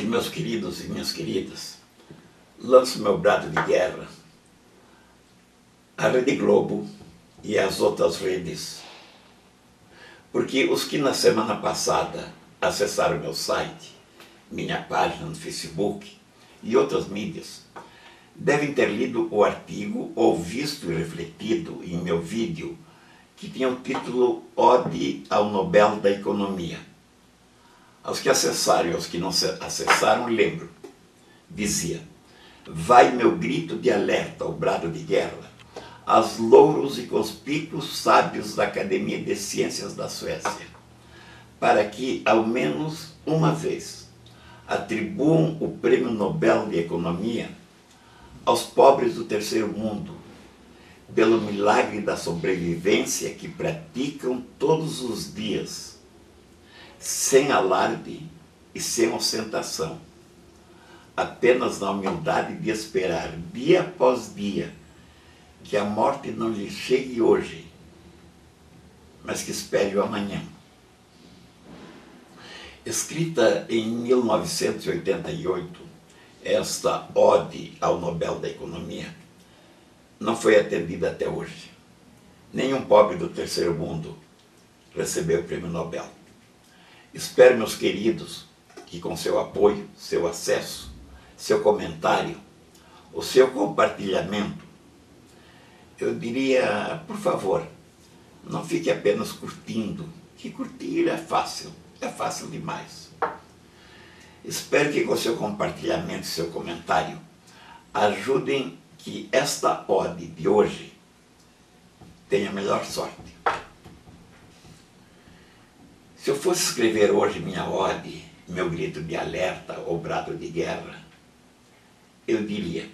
Hoje, meus queridos e minhas queridas, lanço meu brado de guerra à Rede Globo e às outras redes, porque os que na semana passada acessaram meu site, minha página no Facebook e outras mídias, devem ter lido o artigo ou visto e refletido em meu vídeo que tinha o título Ode ao Nobel da Economia. Aos que acessaram e aos que não acessaram, lembro. Dizia: vai meu grito de alerta, o brado de guerra, aos louros e conspícuos sábios da Academia de Ciências da Suécia, para que, ao menos uma vez, atribuam o Prêmio Nobel de Economia aos pobres do terceiro mundo, pelo milagre da sobrevivência que praticam todos os dias, sem alarde e sem ostentação, apenas na humildade de esperar, dia após dia, que a morte não lhe chegue hoje, mas que espere o amanhã. Escrita em 1988, esta ode ao Nobel da Economia não foi atendida até hoje. Nenhum pobre do terceiro mundo recebeu o Prêmio Nobel. Espero, meus queridos, que com seu apoio, seu acesso, seu comentário, o seu compartilhamento, eu diria, por favor, não fique apenas curtindo, que curtir é fácil demais. Espero que com seu compartilhamento e seu comentário ajudem que esta ode de hoje tenha a melhor sorte. Se eu fosse escrever hoje minha ode, meu grito de alerta ou brado de guerra, eu diria: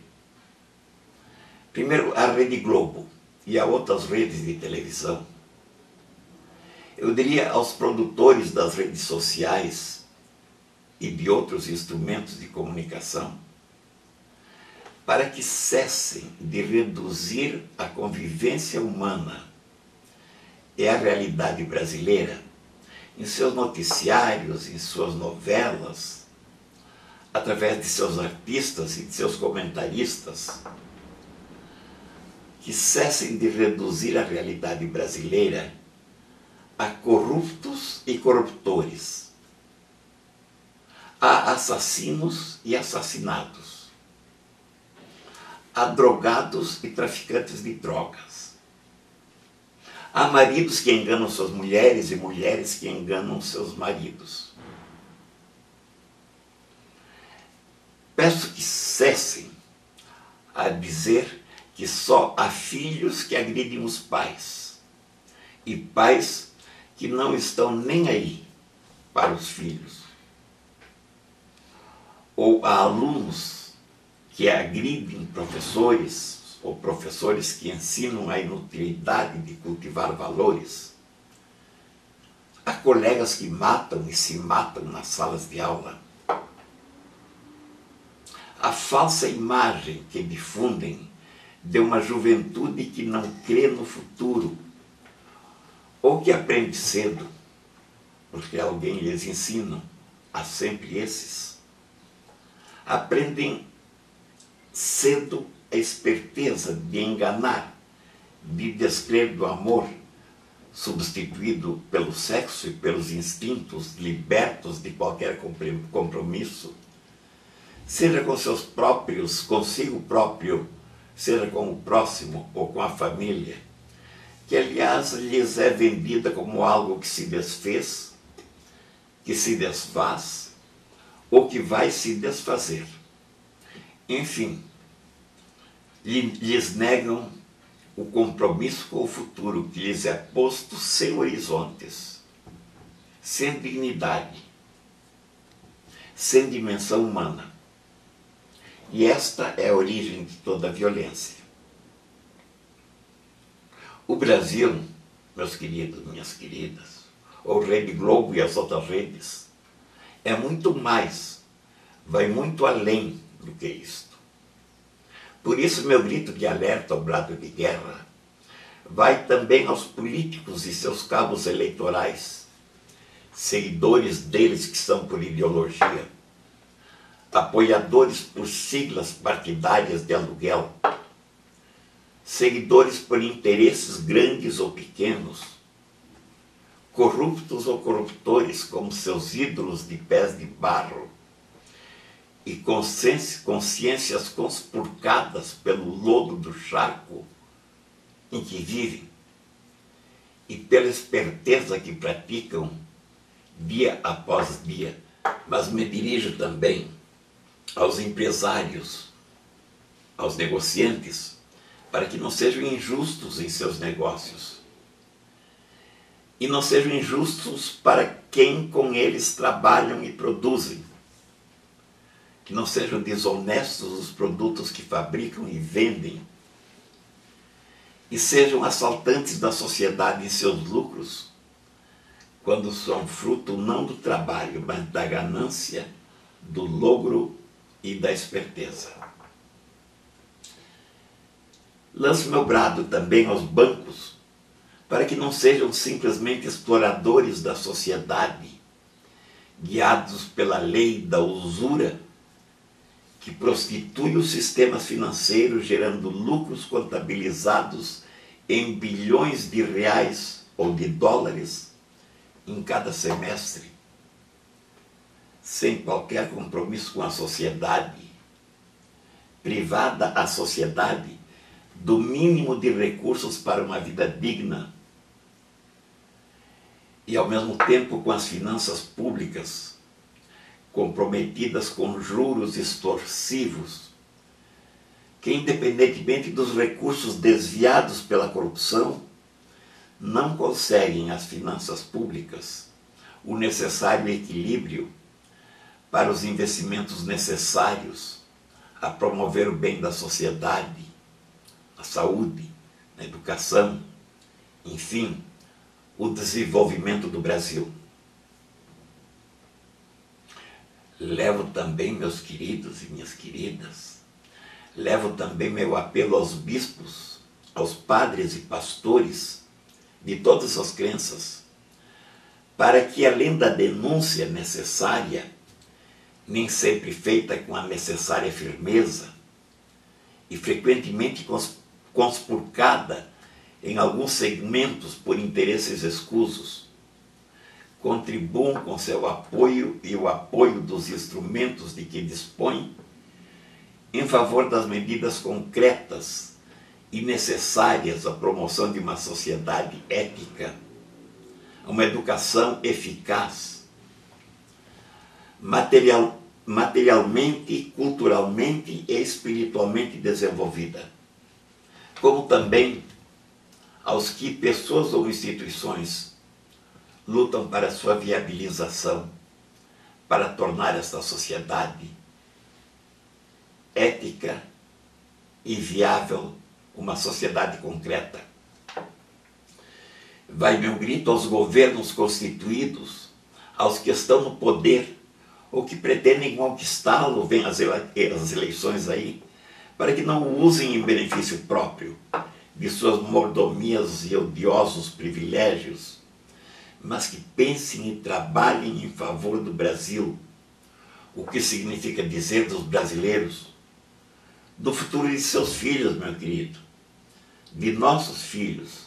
primeiro, à Rede Globo e a outras redes de televisão. Eu diria aos produtores das redes sociais e de outros instrumentos de comunicação, para que cessem de reduzir a convivência humana e a realidade brasileira em seus noticiários, em suas novelas, através de seus artistas e de seus comentaristas, que cessem de reduzir a realidade brasileira a corruptos e corruptores, a assassinos e assassinados, a drogados e traficantes de drogas, há maridos que enganam suas mulheres e mulheres que enganam seus maridos. Peço que cessem a dizer que só há filhos que agridem os pais e pais que não estão nem aí para os filhos, ou há alunos que agridem professores, ou professores que ensinam a inutilidade de cultivar valores. Há colegas que matam e se matam nas salas de aula. A falsa imagem que difundem de uma juventude que não crê no futuro, ou que aprende cedo, porque alguém lhes ensina, há sempre esses. Aprendem cedo a esperteza de enganar, de descrer do amor, substituído pelo sexo e pelos instintos libertos de qualquer compromisso, seja com seus próprios, consigo próprio, seja com o próximo ou com a família, que aliás lhes é vendida como algo que se desfez, que se desfaz ou que vai se desfazer. Enfim, lhes negam o compromisso com o futuro que lhes é posto sem horizontes, sem dignidade, sem dimensão humana. E esta é a origem de toda a violência. O Brasil, meus queridos, minhas queridas, ou Rede Globo e as outras redes, é muito mais, vai muito além do que isto. Por isso, meu grito de alerta, ao brado de guerra, vai também aos políticos e seus cabos eleitorais, seguidores deles que são por ideologia, apoiadores por siglas partidárias de aluguel, seguidores por interesses grandes ou pequenos, corruptos ou corruptores como seus ídolos de pés de barro, e consciências conspurcadas pelo lodo do charco em que vivem e pela esperteza que praticam dia após dia. Mas me dirijo também aos empresários, aos negociantes, para que não sejam injustos em seus negócios. E não sejam injustos para quem com eles trabalham e produzem. Que não sejam desonestos os produtos que fabricam e vendem. E sejam assaltantes da sociedade em seus lucros, quando são fruto não do trabalho, mas da ganância, do logro e da esperteza. Lanço meu brado também aos bancos, para que não sejam simplesmente exploradores da sociedade, guiados pela lei da usura, que prostitui os sistemas financeiros, gerando lucros contabilizados em bilhões de reais ou de dólares em cada semestre, sem qualquer compromisso com a sociedade, privada a sociedade do mínimo de recursos para uma vida digna e, ao mesmo tempo, com as finanças públicas comprometidas com juros extorsivos, que, independentemente dos recursos desviados pela corrupção, não conseguem as finanças públicas o necessário equilíbrio para os investimentos necessários a promover o bem da sociedade, a saúde, a educação, enfim, o desenvolvimento do Brasil. Levo também, meus queridos e minhas queridas, levo também meu apelo aos bispos, aos padres e pastores de todas as crenças, para que, além da denúncia necessária, nem sempre feita com a necessária firmeza e frequentemente conspurcada em alguns segmentos por interesses escusos, contribuam com seu apoio e o apoio dos instrumentos de que dispõem em favor das medidas concretas e necessárias à promoção de uma sociedade ética, uma educação eficaz, materialmente, culturalmente e espiritualmente desenvolvida, como também aos que pessoas ou instituições lutam para sua viabilização, para tornar esta sociedade ética e viável, uma sociedade concreta. Vai meu grito aos governos constituídos, aos que estão no poder ou que pretendem conquistá-lo, vem as eleições aí, para que não o usem em benefício próprio de suas mordomias e odiosos privilégios, mas que pensem e trabalhem em favor do Brasil, o que significa dizer dos brasileiros, do futuro de seus filhos, meu querido, de nossos filhos,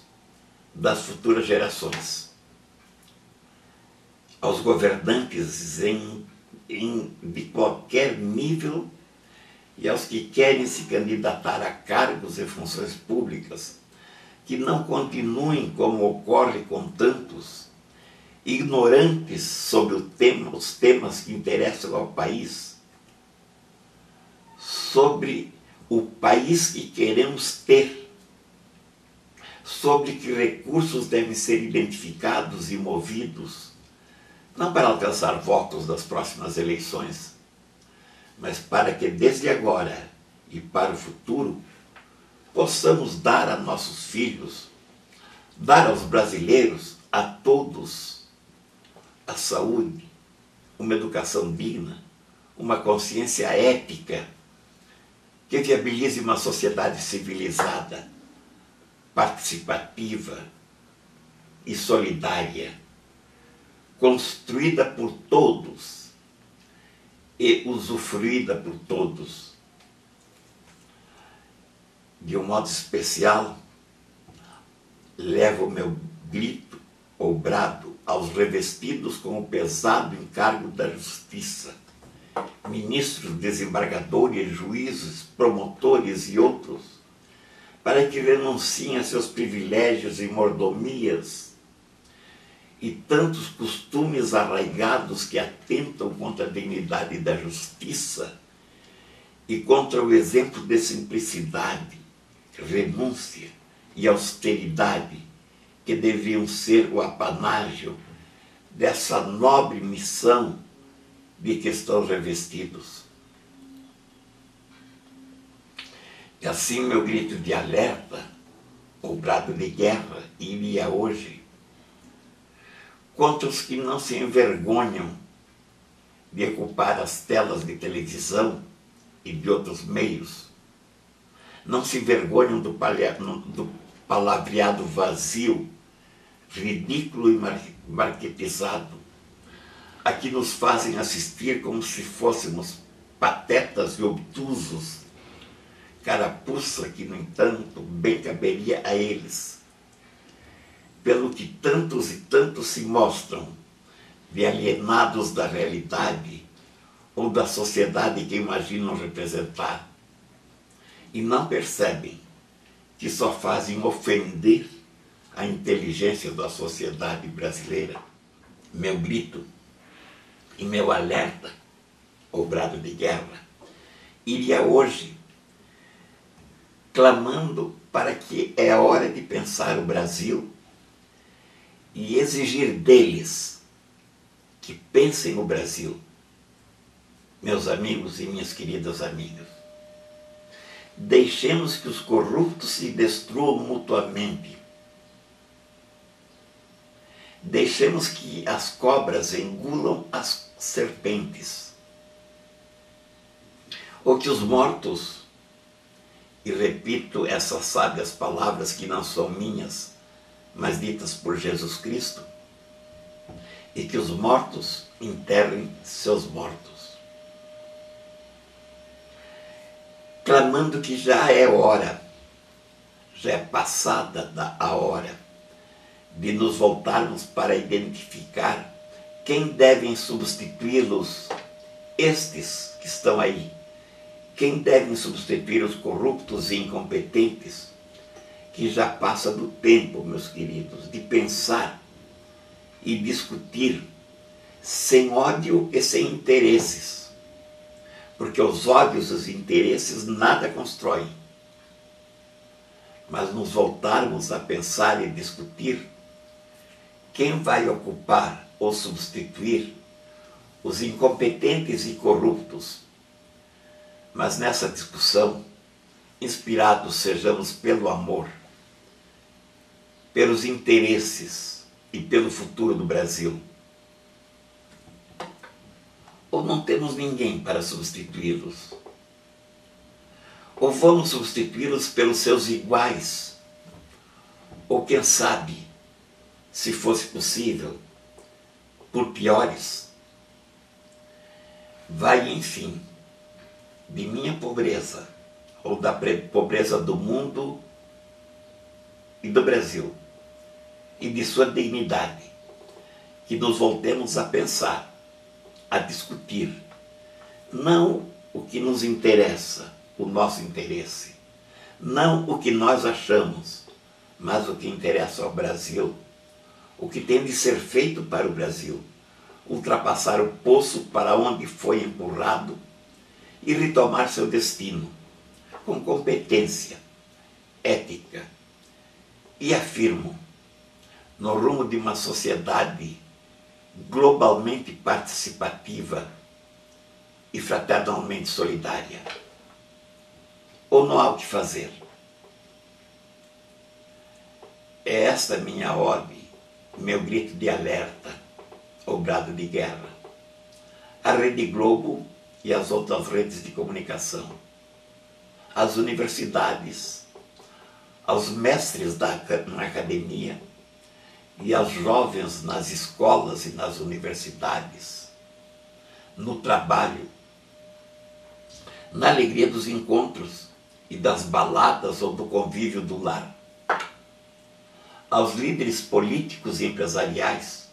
das futuras gerações. Aos governantes de qualquer nível e aos que querem se candidatar a cargos e funções públicas, que não continuem como ocorre com tantos, ignorantes sobre os temas que interessam ao país, sobre o país que queremos ter, sobre que recursos devem ser identificados e movidos, não para alcançar votos das próximas eleições, mas para que desde agora e para o futuro possamos dar a nossos filhos, dar aos brasileiros, a todos, a saúde, uma educação digna, uma consciência ética que viabilize uma sociedade civilizada, participativa e solidária, construída por todos e usufruída por todos. De um modo especial, levo o meu grito ou brado aos revestidos com o pesado encargo da justiça, ministros, desembargadores, juízes, promotores e outros, para que renunciem a seus privilégios e mordomias e tantos costumes arraigados que atentam contra a dignidade da justiça e contra o exemplo de simplicidade, renúncia e austeridade que deviam ser o apanágio dessa nobre missão de que estão revestidos. E assim meu grito de alerta, ou brado de guerra, iria hoje contra os que não se envergonham de ocupar as telas de televisão e de outros meios, não se envergonham do palavreado vazio, ridículo e marketizado, a que nos fazem assistir como se fôssemos patetas e obtusos, carapuça que, no entanto, bem caberia a eles, pelo que tantos e tantos se mostram de alienados da realidade ou da sociedade que imaginam representar, e não percebem que só fazem ofender a inteligência da sociedade brasileira. Meu grito e meu alerta, ou brado de guerra, iria hoje clamando para que é hora de pensar o Brasil e exigir deles que pensem o Brasil. Meus amigos e minhas queridas amigas, deixemos que os corruptos se destruam mutuamente. Deixemos que as cobras engulam as serpentes. Ou que os mortos, e repito essas sábias palavras que não são minhas, mas ditas por Jesus Cristo, e que os mortos enterrem seus mortos. Clamando que já é hora, já é passada a hora, de nos voltarmos para identificar quem devem substituí-los, estes que estão aí, quem devem substituir os corruptos e incompetentes, que já passa do tempo, meus queridos, de pensar e discutir sem ódio e sem interesses, porque os ódios e os interesses nada constroem. Mas nos voltarmos a pensar e discutir quem vai ocupar ou substituir os incompetentes e corruptos. Mas nessa discussão, inspirados sejamos pelo amor, pelos interesses e pelo futuro do Brasil. Ou não temos ninguém para substituí-los? Ou vamos substituí-los pelos seus iguais? Ou quem sabe, se fosse possível, por piores? Vai, enfim, de minha pobreza, ou da pobreza do mundo e do Brasil, e de sua dignidade, que nos voltemos a pensar, a discutir, não o que nos interessa, o nosso interesse, não o que nós achamos, mas o que interessa ao Brasil, o que tem de ser feito para o Brasil, ultrapassar o poço para onde foi empurrado e retomar seu destino, com competência, ética, e afirmo, no rumo de uma sociedade globalmente participativa e fraternalmente solidária. Ou não há o que fazer? É esta minha ordem, meu grito de alerta, ou brado de guerra. A Rede Globo e as outras redes de comunicação, as universidades, aos mestres na academia e aos jovens nas escolas e nas universidades, no trabalho na alegria dos encontros e das baladas ou do convívio do lar. Aos líderes políticos e empresariais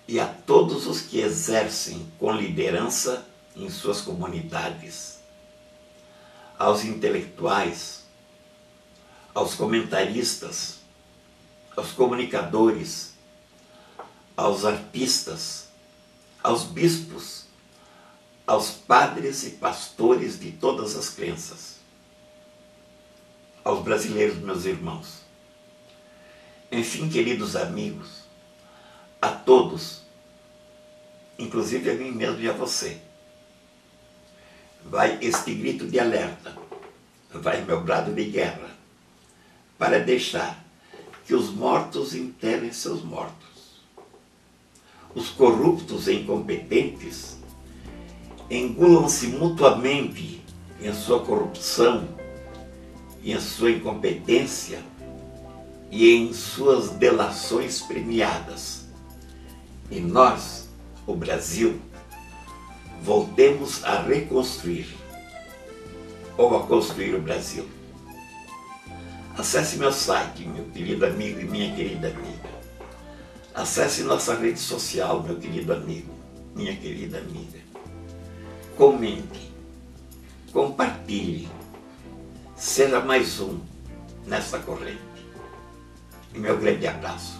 e a todos os que exercem com liderança em suas comunidades, aos intelectuais, aos comentaristas, aos comunicadores, aos artistas, aos bispos, aos padres e pastores de todas as crenças, aos brasileiros, meus irmãos. Enfim, queridos amigos, a todos, inclusive a mim mesmo e a você, vai este grito de alerta, vai meu brado de guerra, para deixar que os mortos enterrem seus mortos, os corruptos e incompetentes engulam-se mutuamente em sua corrupção, em sua incompetência e em suas delações premiadas. E nós, o Brasil, voltemos a reconstruir ou a construir o Brasil. Acesse meu site, meu querido amigo e minha querida amiga. Acesse nossa rede social, meu querido amigo, minha querida amiga. Comente, compartilhe, seja mais um nessa corrente. E meu grande abraço.